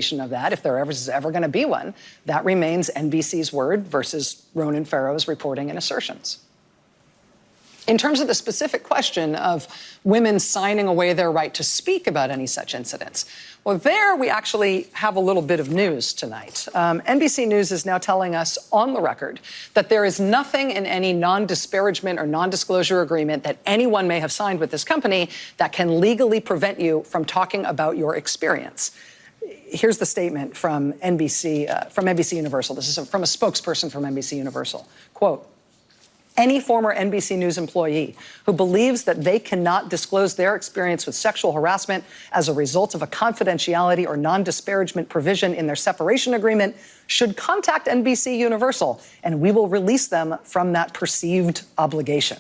of that, if there is ever going to be one, that remains NBC's word versus Ronan Farrow's reporting and assertions. In terms of the specific question of women signing away their right to speak about any such incidents, well, there we actually have a little bit of news tonight. NBC News is now telling us on the record that there is nothing in any non-disparagement or non-disclosure agreement that anyone may have signed with this company that can legally prevent you from talking about your experience. Here's the statement from NBC Universal. This is from a spokesperson from NBC Universal. Quote, "Any former NBC News employee who believes that they cannot disclose their experience with sexual harassment as a result of a confidentiality or non-disparagement provision in their separation agreement should contact NBC Universal, and we will release them from that perceived obligation."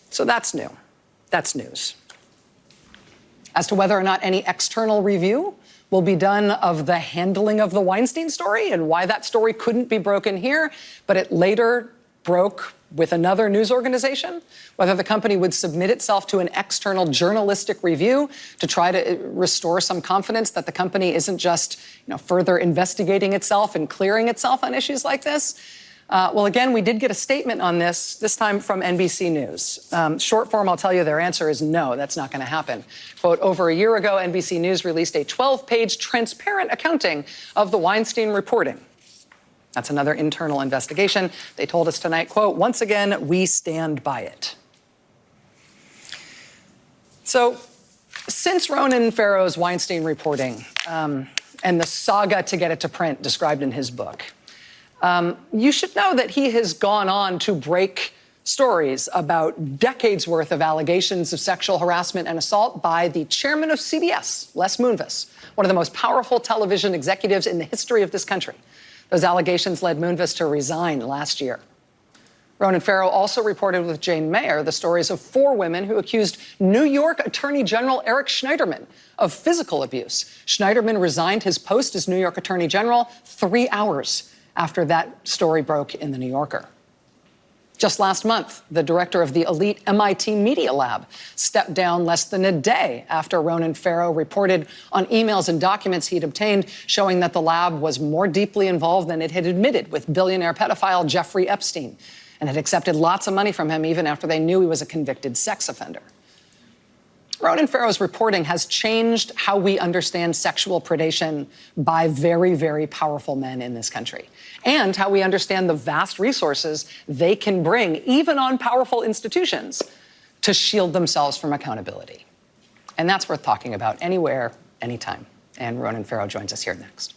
So that's new. That's news. As to whether or not any external review will be done of the handling of the Weinstein story and why that story couldn't be broken here, but it later broke with another news organization, whether the company would submit itself to an external journalistic review to try to restore some confidence that the company isn't just, further investigating itself and clearing itself on issues like this. Well, again, we did get a statement on this time from NBC News. Short form, I'll tell you their answer is no, that's not going to happen. Quote, "Over a year ago, NBC News released a 12-page transparent accounting of the Weinstein reporting." That's another internal investigation. They told us tonight, quote, "Once again, we stand by it." So since Ronan Farrow's Weinstein reporting and the saga to get it to print described in his book, you should know that he has gone on to break stories about decades worth of allegations of sexual harassment and assault by the chairman of CBS, Les Moonves, one of the most powerful television executives in the history of this country. Those allegations led Moonves to resign last year. Ronan Farrow also reported with Jane Mayer the stories of 4 women who accused New York Attorney General Eric Schneiderman of physical abuse. Schneiderman resigned his post as New York Attorney General 3 hours after that story broke in The New Yorker. Just last month, the director of the elite MIT Media Lab stepped down less than a day after Ronan Farrow reported on emails and documents he'd obtained showing that the lab was more deeply involved than it had admitted with billionaire pedophile Jeffrey Epstein and had accepted lots of money from him even after they knew he was a convicted sex offender. Ronan Farrow's reporting has changed how we understand sexual predation by very, very powerful men in this country, and how we understand the vast resources they can bring, even on powerful institutions, to shield themselves from accountability. And that's worth talking about anywhere, anytime. And Ronan Farrow joins us here next.